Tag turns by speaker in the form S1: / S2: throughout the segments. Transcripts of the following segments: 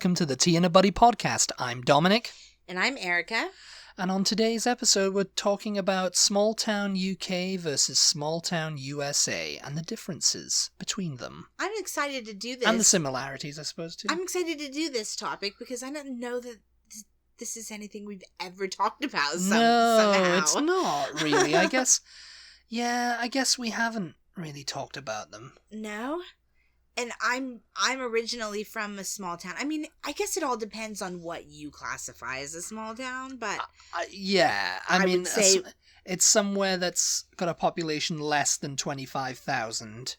S1: welcome to the Tea and a Buddy podcast. I'm Dominic.
S2: And I'm Erica.
S1: And on today's episode, we're talking about small town UK versus small town USA and the differences between them.
S2: I'm excited to do this.
S1: And the similarities, I suppose, too.
S2: I'm excited to do this topic because I don't know that this is anything we've ever talked about somehow.
S1: It's not really. I guess we haven't really talked about them.
S2: No? And I'm originally from a small town. I mean, I guess it all depends on what you classify as a small town, but...
S1: I mean,
S2: would say...
S1: it's somewhere that's got a population less than 25,000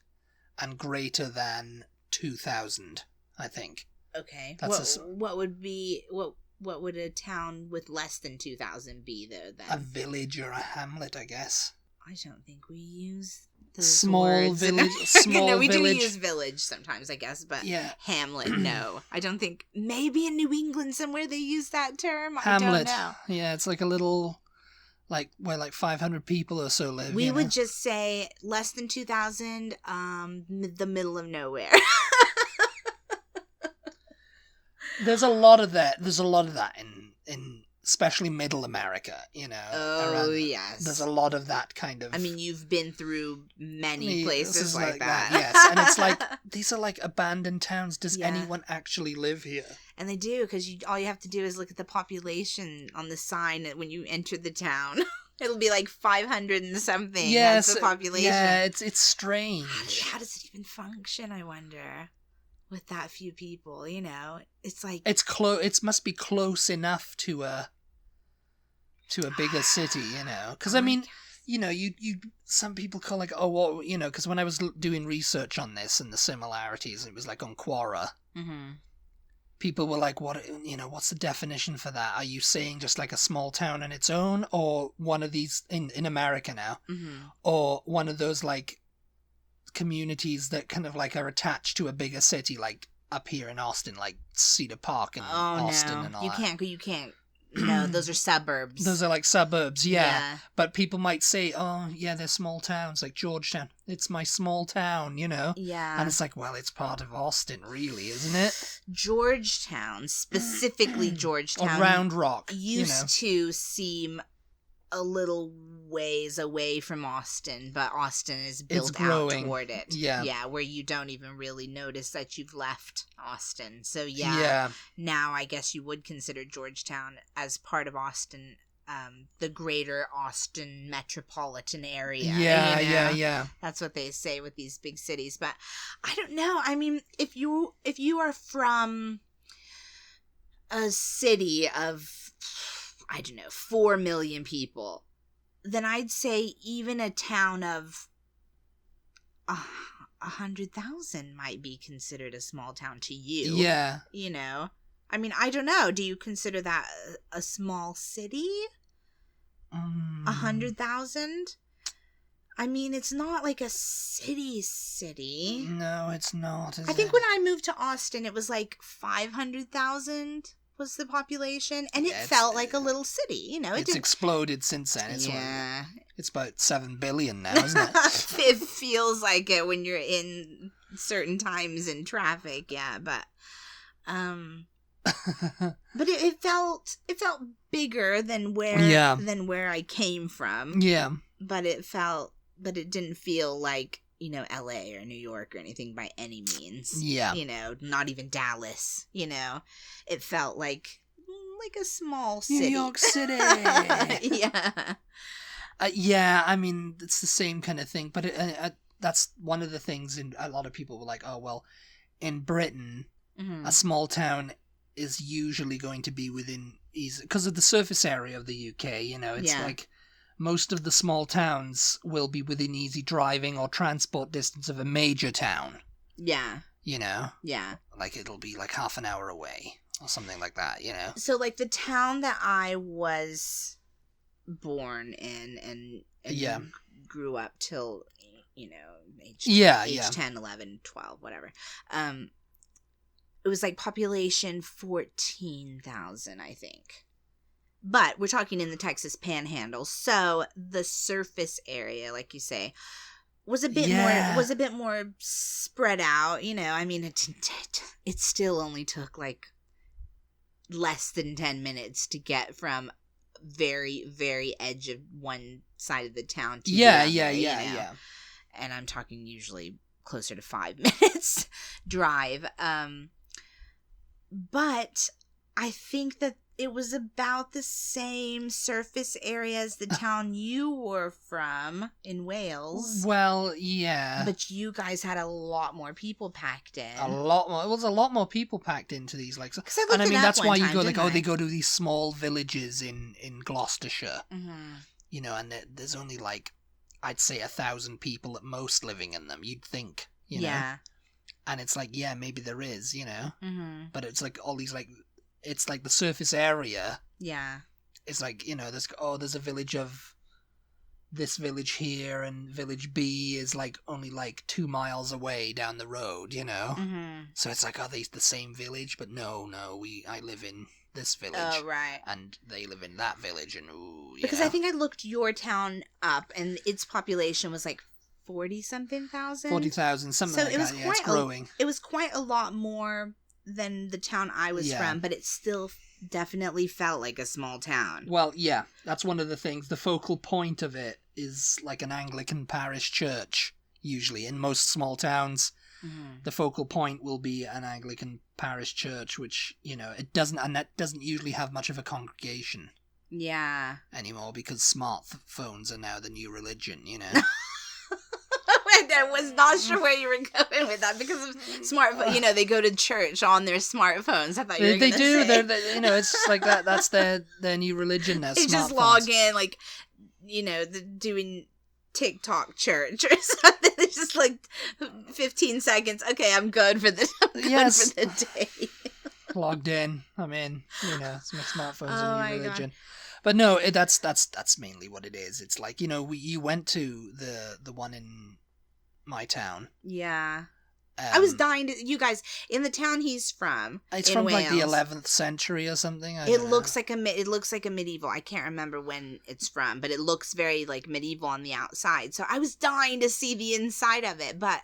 S1: and greater than 2,000, I think.
S2: Okay. What would a town with less than 2,000 be, though, then?
S1: A village or a hamlet, I guess.
S2: I don't think we use...
S1: Small village. Small
S2: no, we
S1: village.
S2: do use village sometimes, I guess, but
S1: yeah.
S2: Hamlet, no. I don't think. Maybe in New England somewhere they use that term.
S1: Hamlet.
S2: I don't know.
S1: Yeah, it's like a little, where 500 people or so live.
S2: We would just say less than 2,000. The middle of nowhere.
S1: There's a lot of that. There's a lot of that in especially Middle America,
S2: Oh, yes.
S1: There's a lot of that kind of...
S2: I mean, you've been through many places like that.
S1: Yes, and it's like, these are like abandoned towns. Does anyone actually live here?
S2: And they do, because all you have to do is look at the population on the sign when you enter the town. It'll be like 500 and something.
S1: Yes,
S2: that's the population.
S1: Yeah, it's strange.
S2: How does it even function, I wonder? With that few people, it's like...
S1: It must be close enough to a bigger city, because I mean, some people call because when I was doing research on this and the similarities, it was like on Quora.
S2: Mm-hmm.
S1: People were like, what's the definition for that? Are you saying just like a small town on its own, or one of these in America now, or one of those like communities that kind of like are attached to a bigger city, like up here in Austin, like Cedar Park and Austin and all that.
S2: You can't. No, those are suburbs.
S1: Those are like suburbs, yeah. But people might say, oh, yeah, they're small towns, like Georgetown. It's my small town,
S2: Yeah.
S1: And it's like, well, it's part of Austin, really, isn't it?
S2: Georgetown, specifically Georgetown.
S1: Or Round Rock.
S2: Used to seem a little ways away from Austin, but Austin is built out toward it. Yeah, where you don't even really notice that you've left Austin. So now I guess you would consider Georgetown as part of Austin, the greater Austin metropolitan area.
S1: Yeah.
S2: That's what they say with these big cities. But I don't know. I mean, if you are from a city of, I don't know, 4 million people, then I'd say even a town of 100,000 might be considered a small town to you.
S1: Yeah.
S2: I mean, I don't know. Do you consider that a small city? 100,000? I mean, it's not like a city.
S1: No, it's not.
S2: I think when I moved to Austin, it was like 500,000. Was the population, and it felt like a little city,
S1: It's exploded since then. It's about 7 billion now, isn't it?
S2: It feels like it when you're in certain times in traffic, but but it felt bigger than where I came from. Yeah, but it didn't feel like LA or New York or anything by any means. Yeah. Not even Dallas, It felt like a small city.
S1: New York City.
S2: Yeah.
S1: Yeah, I mean, it's the same kind of thing, but that's one of the things, and a lot of people were like, oh, well, in Britain, a small town is usually going to be within easy, because of the surface area of the UK, it's like, most of the small towns will be within easy driving or transport distance of a major town.
S2: Yeah.
S1: Yeah. Like it'll be like half an hour away or something like that,
S2: So like the town that I was born in and grew up till, age 10, 11, 12, whatever. It was like population 14,000, I think. But we're talking in the Texas Panhandle, so the surface area, like you say, was a bit more spread out. I mean, it still only took like less than 10 minutes to get from very, very edge of one side of the town to the other,
S1: yeah.
S2: And I'm talking usually closer to 5 minutes drive. But I think that it was about the same surface area as the town you were from in Wales.
S1: Well, yeah.
S2: But you guys had a lot more people packed in.
S1: A lot more. It was a lot more people packed into these. Like,
S2: and I mean, that's why you
S1: go, like, they go to these small villages in Gloucestershire.
S2: Mm-hmm.
S1: You know, and there's only, like, I'd say 1,000 people at most living in them, you'd think, you know?
S2: Yeah.
S1: And it's like, yeah, maybe there is, you know?
S2: Mm-hmm.
S1: But it's like all these, like, it's like the surface area.
S2: Yeah.
S1: It's like, you know, there's a village of this village here, and village B is like only like 2 miles away down the road, you know?
S2: Mm-hmm.
S1: So it's like, are they the same village? But no, I live in this village.
S2: Oh, right.
S1: And they live in that village, and
S2: Because I think I looked your town up, and its population was like 40-something thousand?
S1: 40,000, something like that. Yeah, it's growing.
S2: It was quite a lot more than the town I was from, but it still definitely felt like a small town.
S1: Well, yeah, that's one of the things. The focal point of it is like an Anglican parish church, usually. In most small towns, the focal point will be an Anglican parish church, which, you know, it doesn't usually have much of a congregation.
S2: Yeah.
S1: Anymore, because smartphones are now the new religion, you know?
S2: I was not sure where you were going with that because of smartphone. You know, they go to church on their smartphones. I thought you were going to say.
S1: They do. You know, it's just like that. That's their new religion now.
S2: They just log in, like, you know, doing TikTok church or something. It's just like 15 seconds. Okay, I'm good for the for the day.
S1: Logged in. I'm in. You know, it's my smartphone's a new religion. God. But no, that's mainly what it is. It's like, you know, you went to the one in my town.
S2: Yeah. I was dying to... You guys, in the town he's from,
S1: it's
S2: in
S1: from
S2: Wales,
S1: like the 11th century or something.
S2: It looks like a medieval. I can't remember when it's from, but it looks very like medieval on the outside. So I was dying to see the inside of it, but...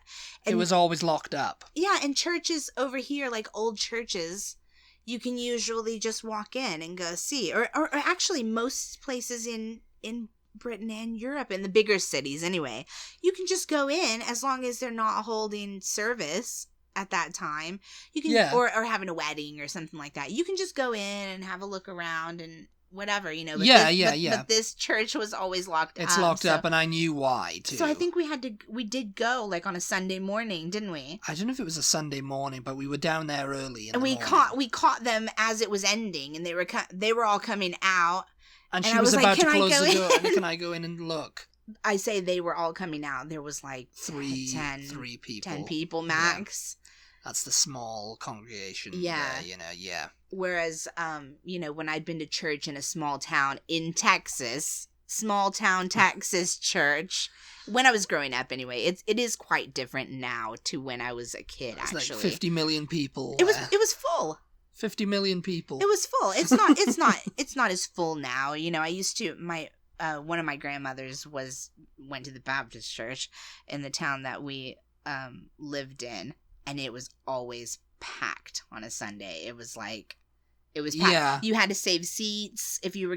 S1: it was always locked up.
S2: Yeah, and churches over here, like old churches... you can usually just walk in and go see. Or actually, most places in Britain and Europe, in the bigger cities anyway, you can just go in as long as they're not holding service at that time. You can, or having a wedding or something like that. You can just go in and have a look around and whatever, you know. But But this church was always locked up.
S1: It's locked up, and I knew why, too.
S2: So I think we did go, like, on a Sunday morning, didn't we?
S1: I don't know if it was a Sunday morning, but we were down there early.
S2: And we caught them as it was ending, and they were all coming out.
S1: And she was about to close the door. And can I go in and look?
S2: I say they were all coming out. There was like
S1: 3 people.
S2: 10 people max.
S1: Yeah. That's the small congregation.
S2: Yeah.
S1: You know, yeah.
S2: Whereas, you know, when I'd been to church in a small town in Texas, small town Texas church, when I was growing up anyway, it is quite different now to when I was a kid,
S1: it's
S2: actually.
S1: Like 50 million people.
S2: It was full.
S1: 50 million people.
S2: It was full. It's not as full now. You know, I used to, one of my grandmothers went to the Baptist church in the town that we lived in, and it was always packed on a Sunday. It was packed.
S1: Yeah.
S2: You had to save seats if you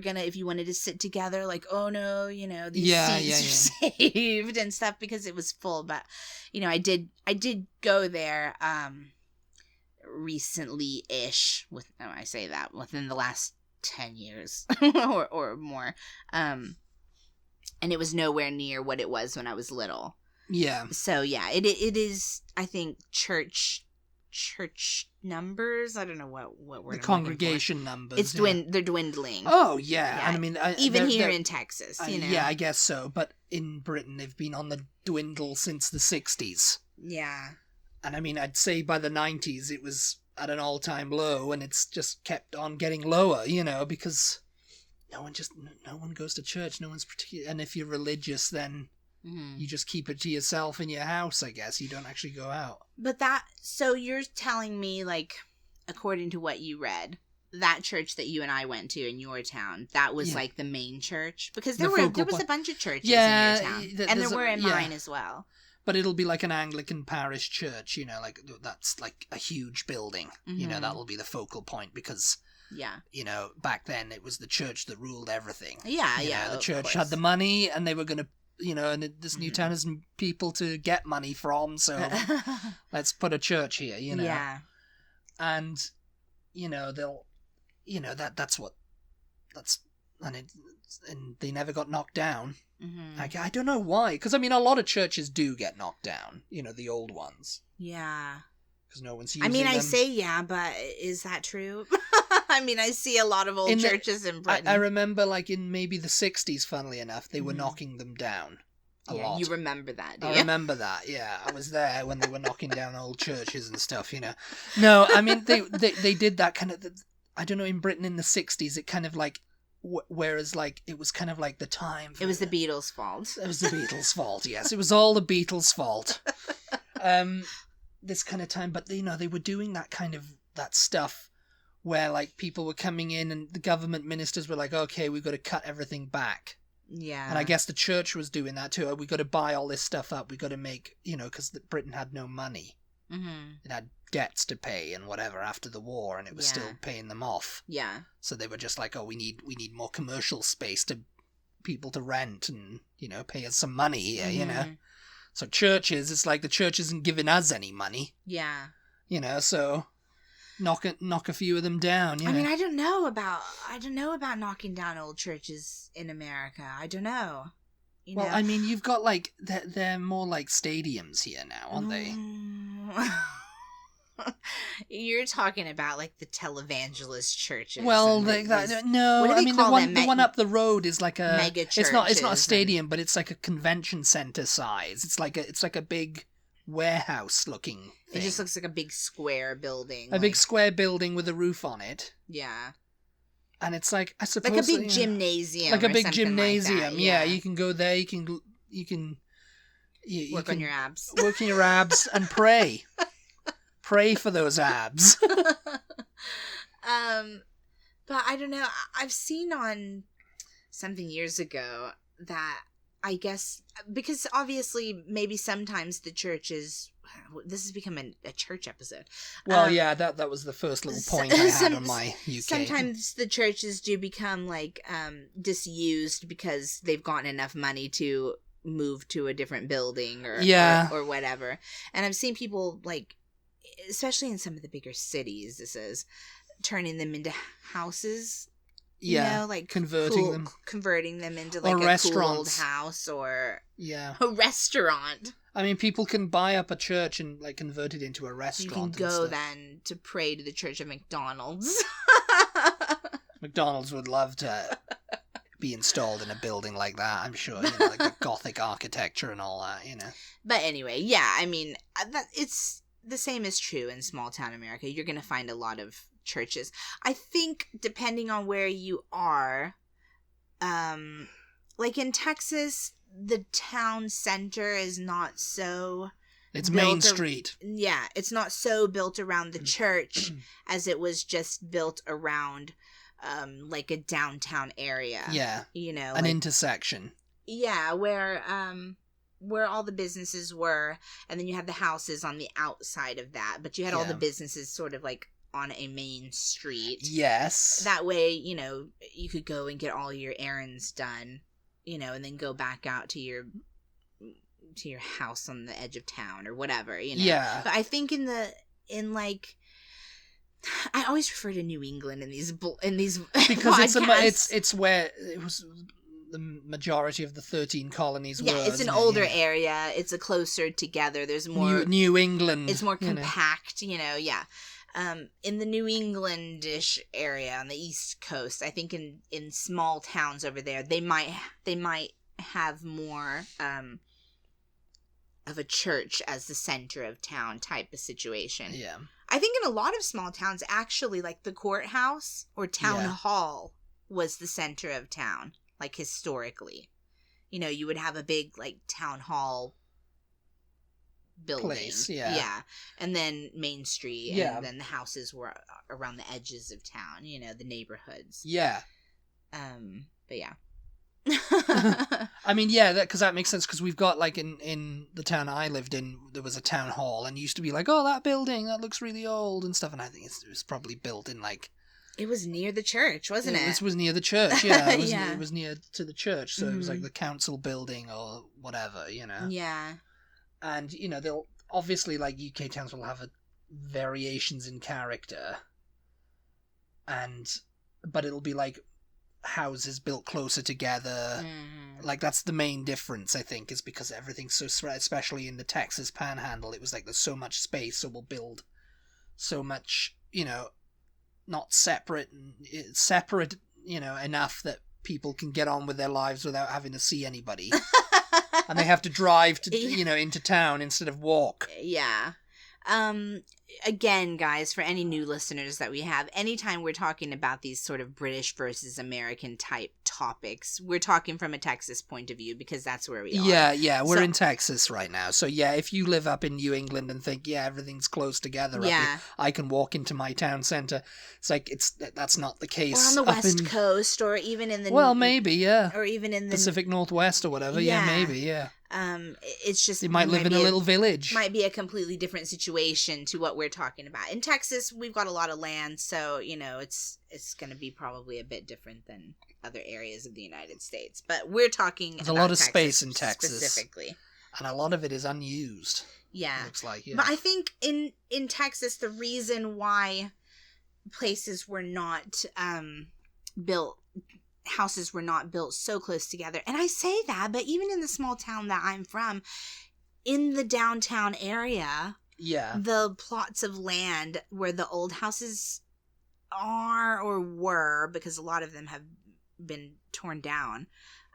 S2: wanted to sit together, like, oh no, you know, these seats are saved and stuff, because it was full. But, you know, I did go there recently-ish, I say that, within the last 10 years or more. And it was nowhere near what it was when I was little.
S1: Yeah.
S2: So yeah, it is, I think, church numbers. I don't know what word.
S1: The congregation numbers.
S2: They're dwindling.
S1: Oh yeah. I mean,
S2: even here in Texas, you know.
S1: Yeah, I guess so. But in Britain, they've been on the dwindle since the 60s.
S2: Yeah.
S1: And I mean, I'd say by the 90s it was at an all-time low, and it's just kept on getting lower, you know, because no one goes to church. No one's particular, and if you're religious, then you just keep it to yourself in your house, I guess. You don't actually go out.
S2: But so you're telling me, like, according to what you read, that church that you and I went to in your town, that was like the main church? Because there was a bunch of churches in your town. And there were in mine as well.
S1: But it'll be like an Anglican parish church, you know, like that's like a huge building. You know, that'll be the focal point, because
S2: Yeah.
S1: You know, back then it was the church that ruled everything.
S2: Yeah,
S1: you
S2: yeah.
S1: know, the church had the money, and they were going to, you know, and this new town has people to get money from, so let's put a church here, you know.
S2: Yeah.
S1: And, you know, they'll, you know, and they never got knocked down. Mm-hmm. I don't know why, because I mean, a lot of churches do get knocked down, you know, the old ones.
S2: Yeah.
S1: Because no one's using them.
S2: I say yeah, but is that true? I mean, I see a lot of old churches in Britain.
S1: I remember, like, in maybe the 60s, funnily enough, they were knocking them down a lot.
S2: You remember that, do you?
S1: I remember that, yeah. I was there when they were knocking down old churches and stuff, you know. No, I mean, they did that kind of, I don't know, in Britain in the 60s, it kind of, like, whereas, like, it was kind of like the time.
S2: It was the Beatles' fault.
S1: It was the Beatles' fault, yes. It was all the Beatles' fault. This kind of time, but, you know, they were doing that stuff where, like, people were coming in and the government ministers were like, okay, we've got to cut everything back.
S2: Yeah.
S1: And I guess the church was doing that too. We've got to buy all this stuff up. We've got to make, you know, because Britain had no money. Mm-hmm. It had debts to pay and whatever after the war, and it was still paying them off.
S2: Yeah.
S1: So they were just like, oh, we need more commercial space to people to rent and, you know, pay us some money here, you know. So churches, it's like the church isn't giving us any money.
S2: Yeah.
S1: You know, so knock a few of them down. You know?
S2: I mean, I don't know about knocking down old churches in America. I don't know. You know?
S1: I mean, you've got, like, they're more like stadiums here now, aren't they?
S2: You're talking about, like, the televangelist churches.
S1: Well, no. I mean, the one up the road is like a
S2: mega churches.
S1: It's not a stadium, but it's like a convention center size. It's like a big warehouse looking thing.
S2: It just looks like a big square building.
S1: Big square building with a roof on it.
S2: Yeah.
S1: And it's like, I suppose,
S2: like a big gymnasium.
S1: Like a big gymnasium.
S2: Like that,
S1: yeah, you can go there. You can
S2: work on your abs.
S1: Work on your abs and pray. Pray for those abs.
S2: But I don't know. I've seen on something years ago that I guess, because obviously maybe sometimes the churches, this has become a church episode.
S1: Well, yeah, that was the first little point I had on my UK.
S2: Sometimes the churches do become, like, disused because they've gotten enough money to move to a different building or whatever. And I've seen people, like, especially in some of the bigger cities, this is turning them into houses. You know, like converting them into, like, a cool old house or a restaurant.
S1: I mean, people can buy up a church and, like, convert it into a restaurant.
S2: You can go then to pray to the Church of McDonald's.
S1: McDonald's would love to be installed in a building like that, I'm sure. You know, like the Gothic architecture and all that, you know.
S2: But anyway, yeah, I mean, it's the same is true in small town America. You're going to find a lot of churches. I think depending on where you are, like in Texas, the town center is not so...
S1: It's Main Street.
S2: Yeah, it's not so built around the church as it was just built around, like, a downtown area.
S1: Yeah.
S2: You know,
S1: an intersection.
S2: Yeah, where all the businesses were, and then you had the houses on the outside of that, but you had all the businesses sort of, like, on a main street.
S1: Yes.
S2: That way, you know, you could go and get all your errands done, you know, and then go back out to your house on the edge of town or whatever, you know.
S1: Yeah.
S2: But I think like, I always refer to New England in these because
S1: podcasts. it's where it was the majority of the 13 colonies were.
S2: Yeah, it's an older area. It's a closer together. There's more
S1: New England.
S2: It's more compact, you know. Yeah. In the New Englandish area on the East Coast, I think in small towns over there, they might have more of a church as the center of town type of situation.
S1: Yeah.
S2: I think in a lot of small towns, actually, like the courthouse or town hall was the center of town, like historically. You know, you would have a big, like, town hall building. Place, yeah. And then Main Street, and then the houses were around the edges of town, you know, the neighborhoods.
S1: Yeah.
S2: But yeah.
S1: I mean, yeah, because that makes sense, because we've got, like, in the town I lived in, there was a town hall, and it used to be like, oh, that building, that looks really old and stuff, and I think it was probably built in, like,
S2: It was near the church, wasn't it?
S1: This was near the church, yeah. It was near to the church, so it was like the council building or whatever, you know.
S2: Yeah.
S1: And, you know, they'll obviously, like, UK towns will have variations in character, but it'll be like houses built closer together. Like, that's the main difference, I think, is because everything's so spread, especially in the Texas Panhandle. It was like there's so much space, so we'll build so much, you know, not separate, you know, enough that people can get on with their lives without having to see anybody. And they have to drive to, you know, into town instead of walk.
S2: Yeah. Again, guys, for any new listeners that we have, anytime we're talking about these sort of British versus American type topics, we're talking from a Texas point of view because that's where we are.
S1: Yeah, we're in Texas right now. So yeah, if you live up in New England and think, yeah, everything's close together, up here, I can walk into my town center. It's like, that's not the case.
S2: Or on the West Coast, or even in the...
S1: Well, maybe, yeah.
S2: Or even in the...
S1: Pacific Northwest or whatever, yeah maybe, yeah.
S2: It's just...
S1: They might live in a little village.
S2: Might be a completely different situation to what we're talking about. In Texas, we've got a lot of land, so, you know, it's going to be probably a bit different than other areas of the United States. But we're talking
S1: There's a lot of space in Texas.
S2: Specifically.
S1: And a lot of it is unused.
S2: Yeah.
S1: Looks like, yeah.
S2: But I think in Texas, the reason why places were not built... houses were not built so close together. And I say that, but even in the small town that I'm from, in the downtown area, the plots of land where the old houses are or were, because a lot of them have been torn down,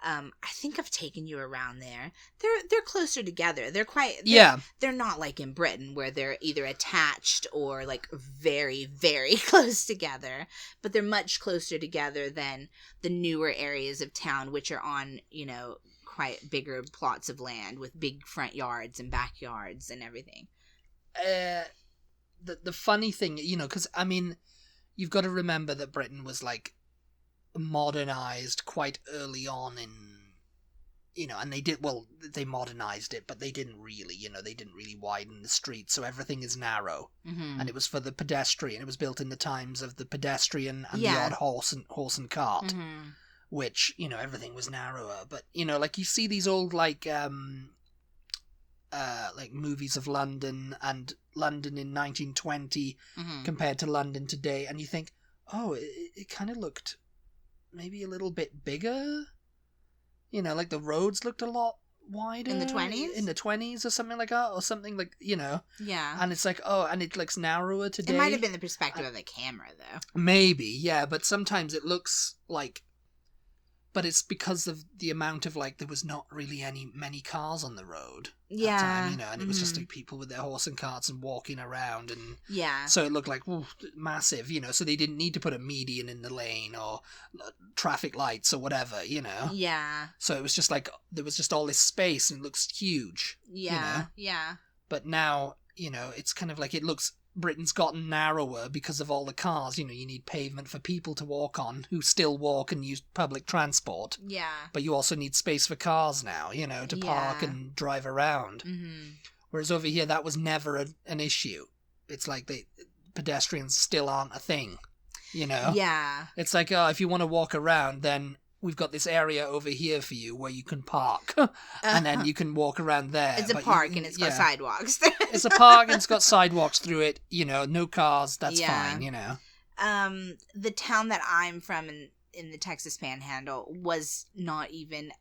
S2: I think I've taken you around there. They're closer together. They're not like in Britain where they're either attached or like very, very close together, but they're much closer together than the newer areas of town, which are on, you know, quite bigger plots of land with big front yards and backyards and everything.
S1: The funny thing, you know, because I mean, you've got to remember that Britain was like modernized quite early on in, you know, and they modernized it, but they didn't really, you know, they didn't really widen the streets, so everything is narrow. And it was for the pedestrian. It was built in the times of the pedestrian and the odd horse and cart, which, you know, everything was narrower. But, you know, like you see these old like movies of London and London in 1920 compared to London today, and you think, oh, it kind of looked maybe a little bit bigger, you know, like the roads looked a lot wider
S2: in the 20s.
S1: In the 20s or something like that, or something like, you know.
S2: Yeah.
S1: And it's like, oh, and it looks narrower today.
S2: It might have been the perspective of the camera, though.
S1: Maybe, yeah, but sometimes it looks like. But it's because of the amount of, like, there was not really many cars on the road at the time, you know, and it was just like people with their horse and carts and walking around, and so it looked like massive, you know, so they didn't need to put a median in the lane or traffic lights or whatever, you know.
S2: Yeah.
S1: So it was just like, there was just all this space and it looks huge.
S2: Yeah,
S1: you know?
S2: Yeah.
S1: But now, you know, it's kind of like Britain's gotten narrower because of all the cars. You know, you need pavement for people to walk on who still walk and use public transport. Yeah. But you also need space for cars now, you know, to park and drive around. Whereas over here, that was never an issue. It's like pedestrians still aren't a thing, you know? Yeah. It's like, if you want to walk around, then we've got this area over here for you where you can park, and then you can walk around there.
S2: It's a park and it's got sidewalks.
S1: It's a park and it's got sidewalks through it, you know, no cars, that's fine, you know.
S2: The town that I'm from in the Texas Panhandle was not even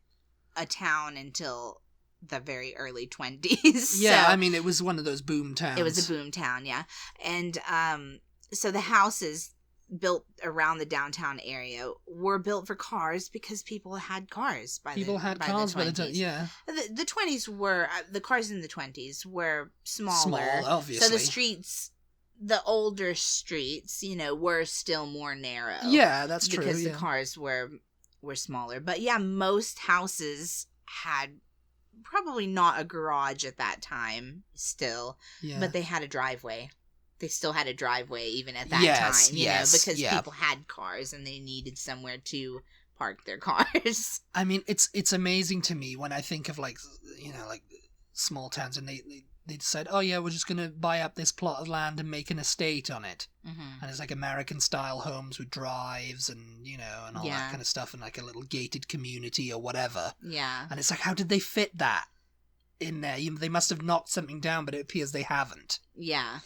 S2: a town until the very early 20s.
S1: Yeah, so, I mean, it was one of those boom towns.
S2: It was a boom town, yeah. And so the houses built around the downtown area were built for cars because people had cars by the 20s.
S1: Yeah.
S2: The 20s were, the cars in the 20s were smaller.
S1: Small, obviously.
S2: So the streets, the older streets, you know, were still more narrow.
S1: Yeah, that's true.
S2: Because the cars were smaller. But yeah, most houses had probably not a garage at that time still, but they had a driveway. They still had a driveway even at that time, you know, because people had cars and they needed somewhere to park their cars.
S1: I mean, it's amazing to me when I think of, like, you know, like small towns, and they they decide, oh yeah, we're just going to buy up this plot of land and make an estate on it. Mm-hmm. And it's like American-style homes with drives and, and all that kind of stuff, and like a little gated community or whatever.
S2: Yeah.
S1: And it's like, how did they fit that in there? They must have knocked something down, but it appears they haven't.
S2: Yeah.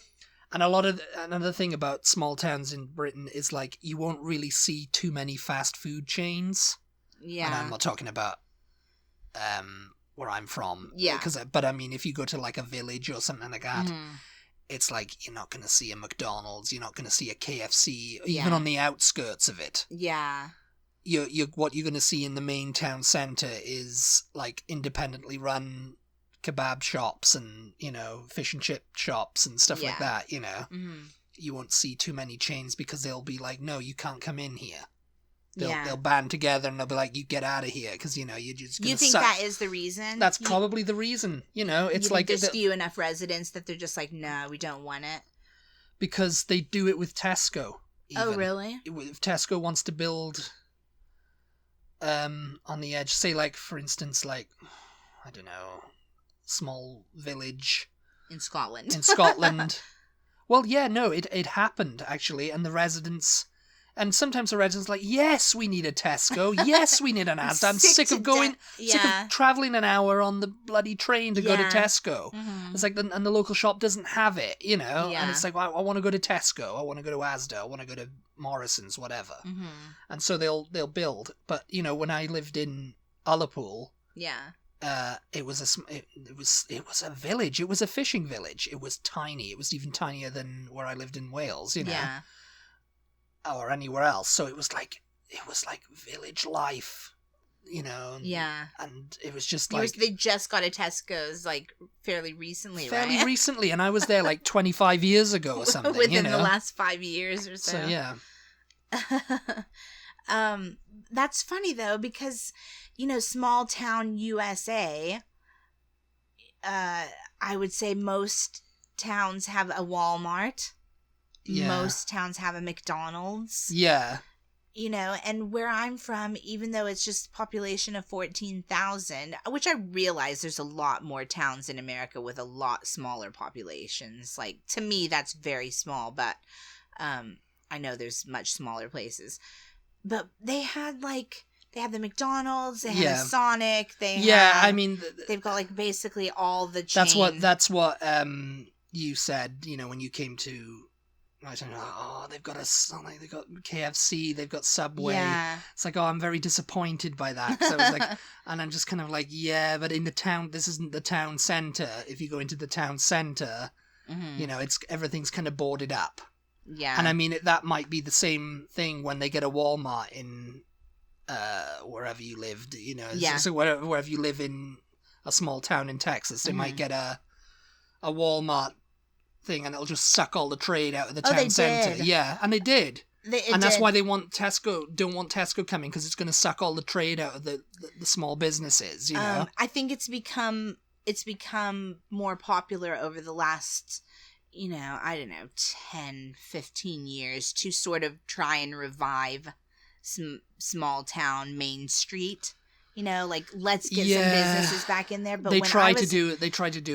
S1: And another thing about small towns in Britain is like, you won't really see too many fast food chains. Yeah. And I'm not talking about where I'm from.
S2: Yeah.
S1: But I mean, if you go to like a village or something like that, it's like you're not going to see a McDonald's, you're not going to see a KFC, even on the outskirts of it.
S2: Yeah.
S1: What you're going to see in the main town centre is like independently run kebab shops and, fish and chip shops and stuff like that, Mm-hmm. You won't see too many chains because they'll be like, no, you can't come in here. They'll band together and they'll be like, you get out of here because, you're just going to
S2: You think that is the reason?
S1: That's probably the reason. It's like...
S2: there's few enough residents that they're just like, no, we don't want it?
S1: Because they do it with Tesco. Even.
S2: Oh, really?
S1: If Tesco wants to build on the edge, say like, for instance, like, I don't know, small village...
S2: In Scotland.
S1: Well, yeah, no, it happened, actually, and the residents... And sometimes the residents are like, yes, we need a Tesco. Yes, we need an Asda. I'm sick of travelling an hour on the bloody train to go to Tesco. Mm-hmm. It's like, and the local shop doesn't have it, Yeah. And it's like, well, I want to go to Tesco. I want to go to Asda. I want to go to Morrison's, whatever. Mm-hmm. And so they'll build. But, when I lived in Ullapool, it was a village. It was a fishing village. It was tiny. It was even tinier than where I lived in Wales, Yeah. Or anywhere else. So it was like village life,
S2: Yeah.
S1: And it was just like...
S2: They just got a Tesco's, like, fairly recently,
S1: Fairly recently, and I was there, like, 25 years ago or something,
S2: Within the last 5 years or so.
S1: So, yeah.
S2: That's funny, though, because, small town USA, I would say most towns have a Walmart. Yeah. Most towns have a McDonald's.
S1: Yeah.
S2: And where I'm from, even though it's just a population of 14,000, which I realize there's a lot more towns in America with a lot smaller populations. Like, to me, that's very small, but I know there's much smaller places. But they had the McDonald's, they had a Sonic, they've got, like, basically all the chain.
S1: That's what you said, when you came to... I don't know, they've got a Sonic, they've got KFC, they've got Subway. Yeah. It's like, I'm very disappointed by that. Cause I was like, and I'm just kind of like, yeah, but in the town, this isn't the town centre. If you go into the town centre, it's everything's kind of boarded up.
S2: Yeah.
S1: And I mean, that might be the same thing when they get a Walmart in wherever you lived,
S2: Yeah.
S1: So wherever you live in a small town in Texas, they might get a Walmart thing and it'll just suck all the trade out of the town centre. Yeah, and they did. That's why they don't want Tesco coming, because it's going to suck all the trade out of the small businesses,
S2: I think it's become more popular over the last, 10, 15 years to sort of try and revive some small town Main Street. Let's get some businesses back in there. But
S1: they tried to do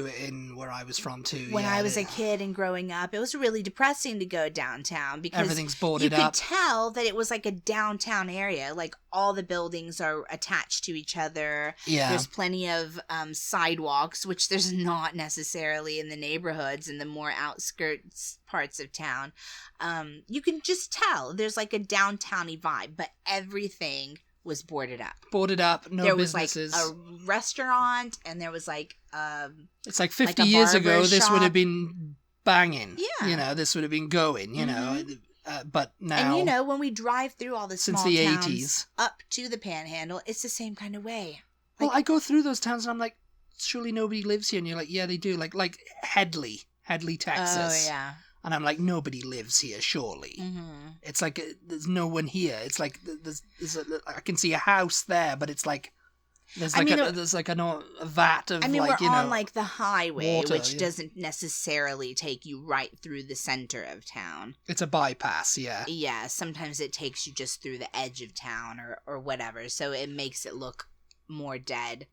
S1: it in where I was from too.
S2: When I was a kid and growing up, it was really depressing to go downtown because
S1: everything's boarded up.
S2: You could tell that it was like a downtown area. Like all the buildings are attached to each other.
S1: Yeah.
S2: There's plenty of sidewalks, which there's not necessarily in the neighborhoods in the more outskirts parts of town. You can just tell there's like a downtowny vibe, but everything was boarded up.
S1: No businesses.
S2: There was like a restaurant, and there was like
S1: it's like 50 years ago
S2: shop.
S1: This would have been banging.
S2: Yeah.
S1: This would have been going, but now...
S2: And when we drive through all the
S1: since
S2: small
S1: the
S2: towns
S1: 80s
S2: up to the Panhandle, it's the same kind of way.
S1: Well, I go through those towns and I'm like, surely nobody lives here. And you're like, yeah, they do. Like Headley, Texas.
S2: Oh, yeah.
S1: And I'm like, nobody lives here, surely. Mm-hmm. It's like, there's no one here. It's like, I can see a house there, but it's like, there's like a vat of
S2: we're on like the highway, water, which doesn't necessarily take you right through the center of town.
S1: It's a bypass, yeah.
S2: Yeah, sometimes it takes you just through the edge of town or whatever, so it makes it look more dead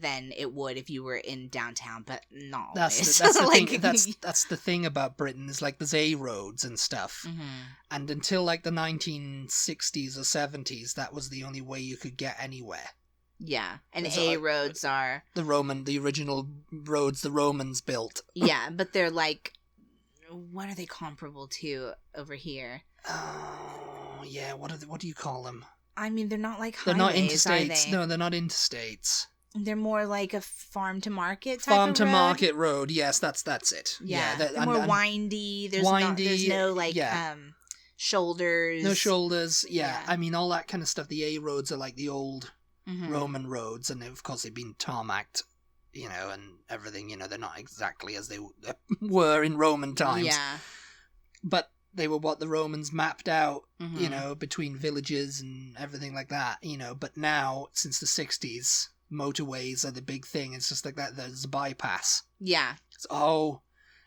S2: than it would if you were in downtown, but not
S1: always. That's the like, thing. That's the thing about Britain is like there's A roads and stuff, and until like the 1960s or 70s, that was the only way you could get anywhere.
S2: Yeah, and A roads are
S1: the original roads the Romans built.
S2: Yeah, but they're like, what are they comparable to over here?
S1: Oh, yeah. What do you call them?
S2: I mean, they're not like highways,
S1: they're not interstates.
S2: Are they?
S1: No, they're not interstates.
S2: They're more like a farm to market type
S1: farm
S2: of
S1: to
S2: road?
S1: Market road. Yes, that's it.
S2: Yeah, they're more windy. There's no like shoulders.
S1: No shoulders. Yeah. I mean all that kind of stuff. The A roads are like the old Roman roads, and of course they've been tarmacked, and everything. They're not exactly as they were in Roman times.
S2: Yeah,
S1: but they were what the Romans mapped out, between villages and everything like that, But now, since the 60s, motorways are the big thing. It's just like that. There's a bypass.
S2: Yeah.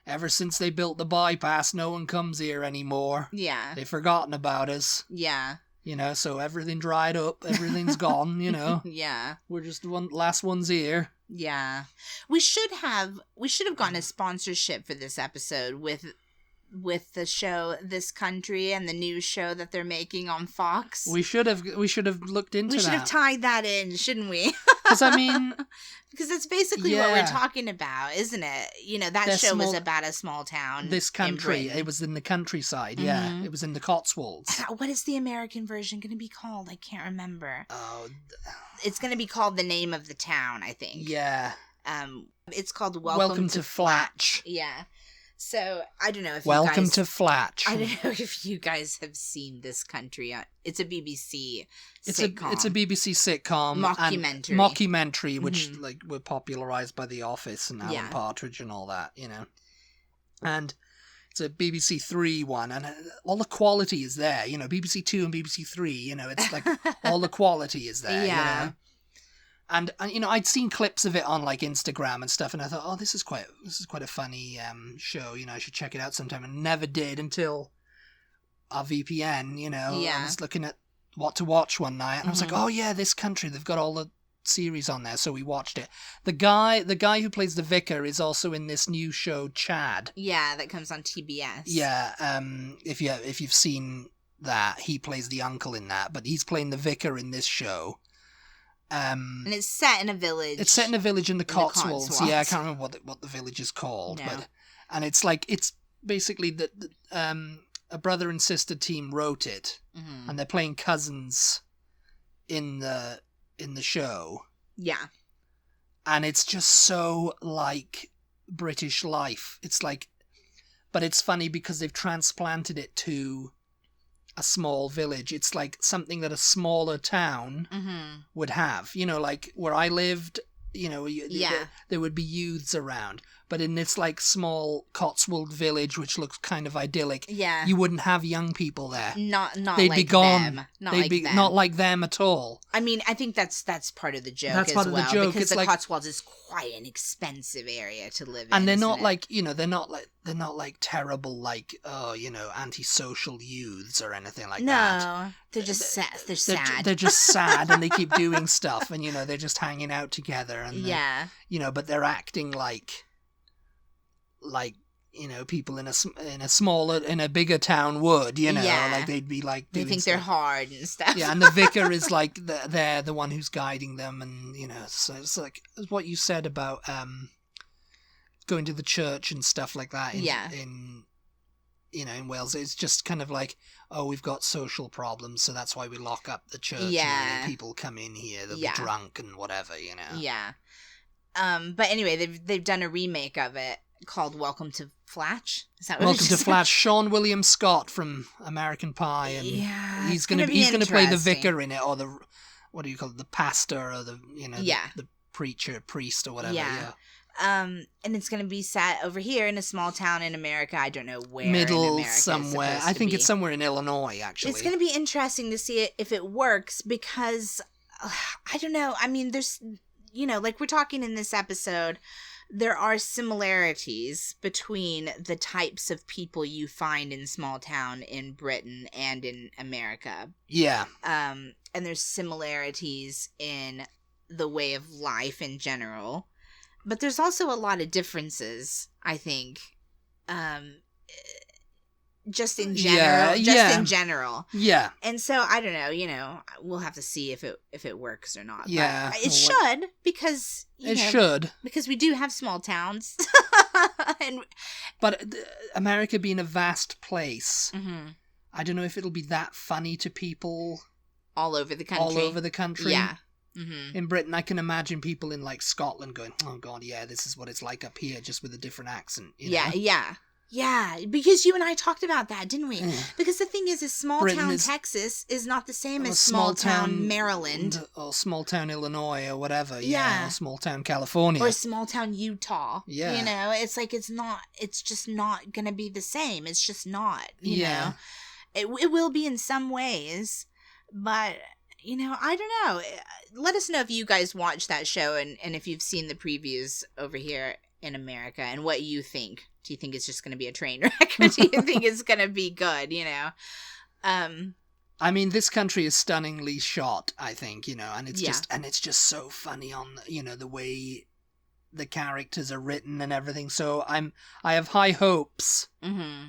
S1: Ever since they built the bypass, no one comes here anymore.
S2: Yeah.
S1: They've forgotten about us.
S2: Yeah.
S1: So everything dried up. Everything's gone,
S2: Yeah.
S1: We're just last ones here.
S2: Yeah. We should have gotten a sponsorship for this episode with the show This Country and the new show that they're making on Fox.
S1: We should have looked into that.
S2: We should have tied that in, shouldn't we?
S1: Because I mean,
S2: because that's basically what we're talking about, isn't it? That show was about a small town.
S1: This Country. It was in the countryside. Yeah, it was in the Cotswolds.
S2: What is the American version going to be called? I can't remember.
S1: Oh,
S2: it's going to be called The Name of the Town, I think.
S1: Yeah.
S2: It's called Welcome to Flatch. Yeah. So, I don't know if
S1: Welcome to Flatch.
S2: I don't know if you guys have seen This Country. It's a BBC sitcom.
S1: It's a BBC sitcom.
S2: Mockumentary,
S1: which were popularised by The Office and Alan Partridge and all that, And it's a BBC 3 one, and all the quality is there, BBC 2 and BBC 3, it's like all the quality is there,
S2: Yeah.
S1: And I'd seen clips of it on like Instagram and stuff, and I thought, oh, this is quite a funny show. I should check it out sometime, and never did until our VPN. I was looking at what to watch one night, and I was like, oh yeah, This Country. They've got all the series on there, so we watched it. The guy who plays the vicar is also in this new show, Chad.
S2: Yeah, that comes on TBS.
S1: Yeah, if you've seen that, he plays the uncle in that, but he's playing the vicar in this show.
S2: And it's set in a village.
S1: It's set in a village in the Cotswolds. Yeah, I can't remember what the village is called, and it's basically that a brother and sister team wrote it, and they're playing cousins in the show.
S2: Yeah,
S1: and it's just so like British life. It's like, but it's funny because they've transplanted it to a small village. It's like something that a smaller town would have. Like where I lived, there would be youths around. But in this like small Cotswold village, which looks kind of idyllic, you wouldn't have young people there.
S2: Not
S1: They'd
S2: like
S1: be gone.
S2: Them.
S1: Not like them at all.
S2: I mean, I think that's part of the joke.
S1: That's part of the joke.
S2: Because the Cotswolds is quite an expensive area to live in.
S1: And they're not like they're not like terrible like antisocial youths or anything like that.
S2: No, they're just sad. They're sad.
S1: They're just sad, and they keep doing stuff, and they're just hanging out together, and but they're acting like people in a bigger town would, like they'd be like
S2: they think they're hard and stuff.
S1: Yeah, and the vicar is like they're the one who's guiding them, and so it's like what you said about going to the church and stuff like that. In Wales, it's just kind of like, oh, we've got social problems, so that's why we lock up the church.
S2: Yeah,
S1: and people come in here, they'll be drunk and whatever.
S2: Yeah. But anyway, they've done a remake of it called Welcome to Flatch. Is that what
S1: Welcome to Flatch? Sean William Scott from American Pie, and he's gonna play the vicar in it, or the what do you call it, the pastor, or the the priest or whatever. Yeah.
S2: And it's gonna be set over here in a small town in America. I don't know where.
S1: Middle
S2: in America
S1: somewhere. I think it's somewhere in Illinois. Actually,
S2: it's gonna be interesting to see if it works, because I don't know. I mean, there's like we're talking in this episode, there are similarities between the types of people you find in small town in Britain and in America.
S1: Yeah.
S2: And there's similarities in the way of life in general. But there's also a lot of differences, I think. Just in general. In general.
S1: Yeah.
S2: And so, I don't know, we'll have to see if it works or not.
S1: Yeah.
S2: But it should, because, because we do have small towns.
S1: But America being a vast place, I don't know if it'll be that funny to people
S2: all over the country. Yeah.
S1: In Britain, I can imagine people in like Scotland going, "Oh God, yeah, this is what it's like up here, just with a different accent."
S2: Yeah, because you and I talked about that, didn't we? Because the thing is small town Texas is not the same as small town Maryland.
S1: Or small town Illinois or whatever. Yeah. Or small town California.
S2: Or small town Utah.
S1: Yeah.
S2: It's like it's just not going to be the same. It's just not, you know. It will be in some ways, but... I don't know. Let us know if you guys watch that show and if you've seen the previews over here in America and what you think. Do you think it's just going to be a train wreck, or do you think it's going to be good,
S1: I mean, this country is stunningly shot, I think, and it's just so funny on, the way the characters are written and everything. So I have high hopes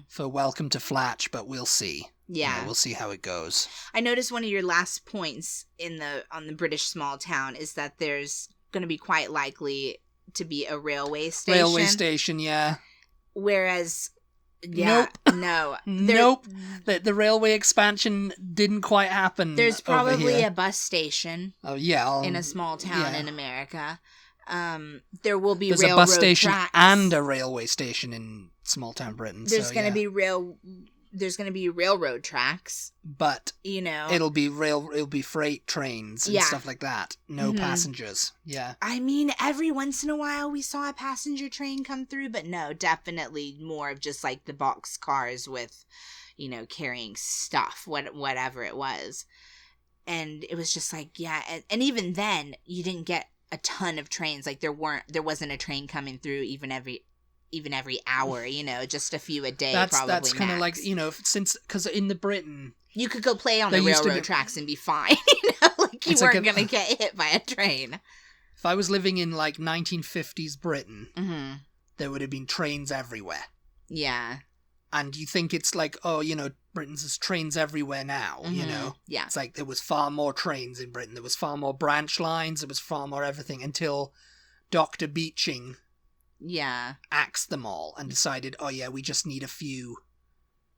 S1: for Welcome to Flatch, but we'll see. Yeah, we'll see how it goes.
S2: I noticed one of your last points on the British small town is that there's going to be quite likely to be a railway station.
S1: Railway station, yeah.
S2: Whereas,
S1: nope. The railway expansion didn't quite happen.
S2: There's probably a bus station.
S1: Oh yeah,
S2: in a small town in America. There will be
S1: There's
S2: railroad
S1: a bus station
S2: tracks.
S1: And a railway station in small town Britain.
S2: There's going to be railroad tracks,
S1: but it'll be freight trains and stuff like that. No passengers. Yeah.
S2: I mean, every once in a while we saw a passenger train come through, but no, definitely more of just like the box cars with, carrying stuff, whatever it was. And it was just like, and even then you didn't get a ton of trains. Like there wasn't a train coming through even every hour, just a few a day.
S1: That's kind of like, because in the Britain,
S2: you could go play on the railroad tracks and be fine. Like you weren't gonna get hit by a train.
S1: If I was living in like 1950s Britain, there would have been trains everywhere.
S2: Yeah.
S1: And you think it's like, Britain's trains everywhere now,
S2: Yeah.
S1: It's like there was far more trains in Britain. There was far more branch lines. There was far more everything until Dr. Beeching axed them all and decided, we just need a few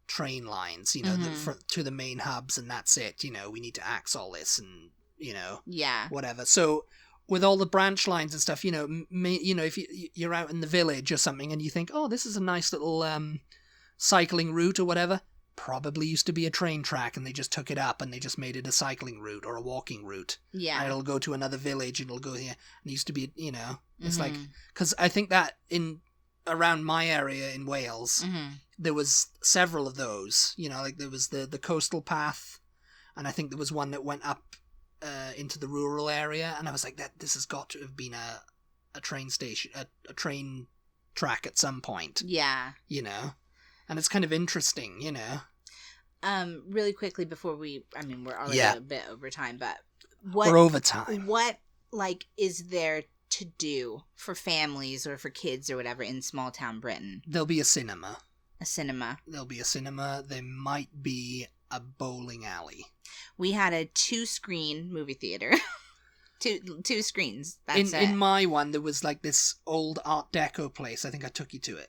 S1: train lines, to the main hubs, and that's it. We need to axe all this and, whatever. So with all the branch lines and stuff, if you're out in the village or something and you think, this is a nice little cycling route or whatever, probably used to be a train track and they just took it up and they just made it a cycling route or a walking route. Yeah. And it'll go to another village and it'll go here. And it used to be, it's like, because I think that around my area in Wales, there was several of those, like there was the coastal path, and I think there was one that went up into the rural area, and I was like, this has got to have been a train station, a train track at some point.
S2: Yeah.
S1: And it's kind of interesting,
S2: Really quickly before we're already a bit over time, but
S1: we're over time.
S2: What, is there to do for families or for kids or whatever in small town Britain?
S1: There'll be a cinema.
S2: There'll
S1: be a cinema. There might be a bowling alley.
S2: We had a 2-screen movie theater. two screens. That's it.
S1: In my one, there was like this old Art Deco place. I think I took you to it.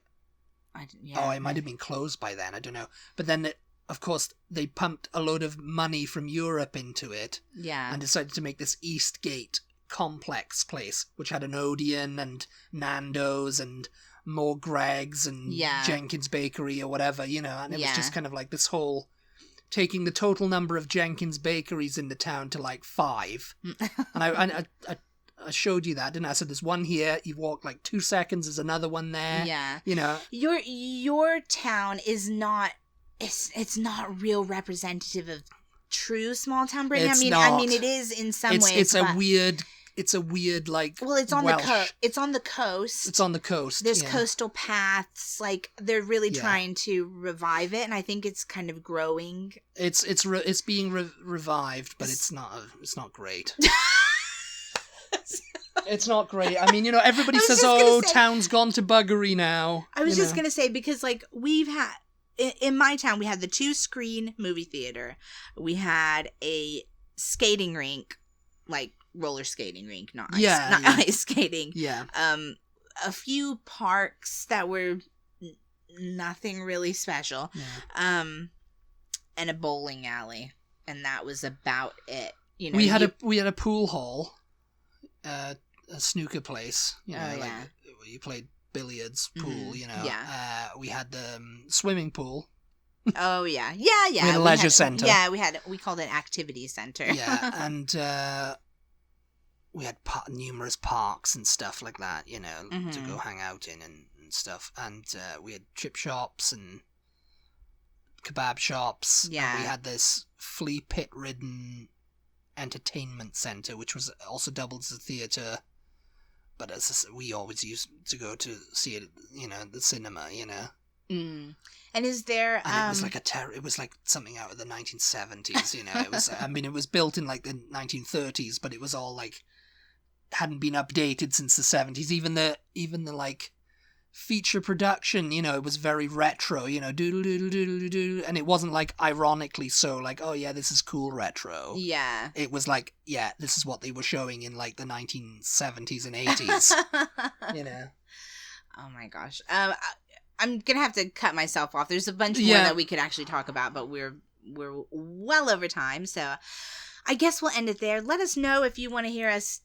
S1: It might have been closed by then. I don't know. But then, of course, they pumped a load of money from Europe into it.
S2: Yeah.
S1: And decided to make this Eastgate complex place, which had an Odeon and Nando's and more Greg's and Jenkins Bakery or whatever, and it was just kind of like this whole taking the total number of Jenkins bakeries in the town to like 5. And I showed you that, didn't I? I said there's one here, you walk like 2 seconds, there's another one there.
S2: Yeah. Your town is not it's not real representative of true small town Britain.
S1: I
S2: mean it is in some ways.
S1: It's a weird like
S2: it's on
S1: Welsh.
S2: It's on the coast.
S1: It's on the coast.
S2: There's coastal paths. Like they're really trying to revive it, and I think it's kind of growing. It's
S1: being revived, but it's not great. It's not great. I mean, everybody says, town's gone to buggery now.
S2: I was just going to say, because, like, we've had, in my town, we had the 2-screen movie theater. We had a skating rink, like, roller skating rink, not ice skating.
S1: Yeah.
S2: A few parks that were nothing really special.
S1: Yeah.
S2: And a bowling alley. And that was about it.
S1: We had a pool hall, a snooker place. Like you played billiards, pool.
S2: Yeah.
S1: We had the swimming pool.
S2: Oh yeah. We
S1: had a leisure center.
S2: Yeah, we called it an activity center.
S1: Yeah, and we had numerous parks and stuff like that. To go hang out in and stuff. And we had chip shops and kebab shops.
S2: Yeah.
S1: And we had this flea pit ridden entertainment center, which was also doubled as a theater, but we always used to go to see it, the cinema.
S2: And is there?
S1: And it was like it was like something out of the 1970s. It was. I mean, it was built in like the 1930s, but it was all like hadn't been updated since the 70s. Even the like feature production, it was very retro, doodle doodle doodle doodle, and it wasn't like ironically so like, oh yeah, this is cool retro.
S2: Yeah.
S1: It was like, yeah, this is what they were showing in like the 1970s and 80s.
S2: Oh my gosh. I'm gonna have to cut myself off. There's a bunch more that we could actually talk about, but we're well over time, so I guess we'll end it there. Let us know if you want to hear us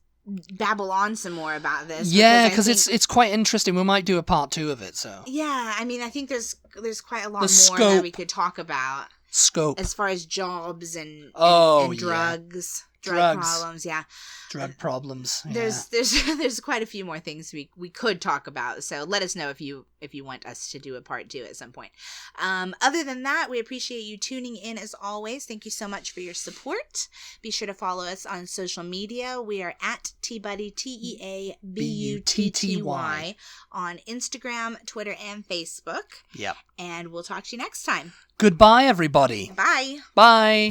S2: babble on some more about this.
S1: Yeah, because it's quite interesting. We might do a part 2 of it. So
S2: yeah, I mean, I think there's quite a lot more that we could talk about.
S1: Scope
S2: as far as jobs and drugs. Drug problems,
S1: drug problems.
S2: There's quite a few more things we could talk about. So let us know if you want us to do a part 2 at some point. Other than that, we appreciate you tuning in as always. Thank you so much for your support. Be sure to follow us on social media. We are at TButty, TEABUTTY on Instagram, Twitter, and Facebook.
S1: Yep.
S2: And we'll talk to you next time.
S1: Goodbye, everybody.
S2: Bye.
S1: Bye.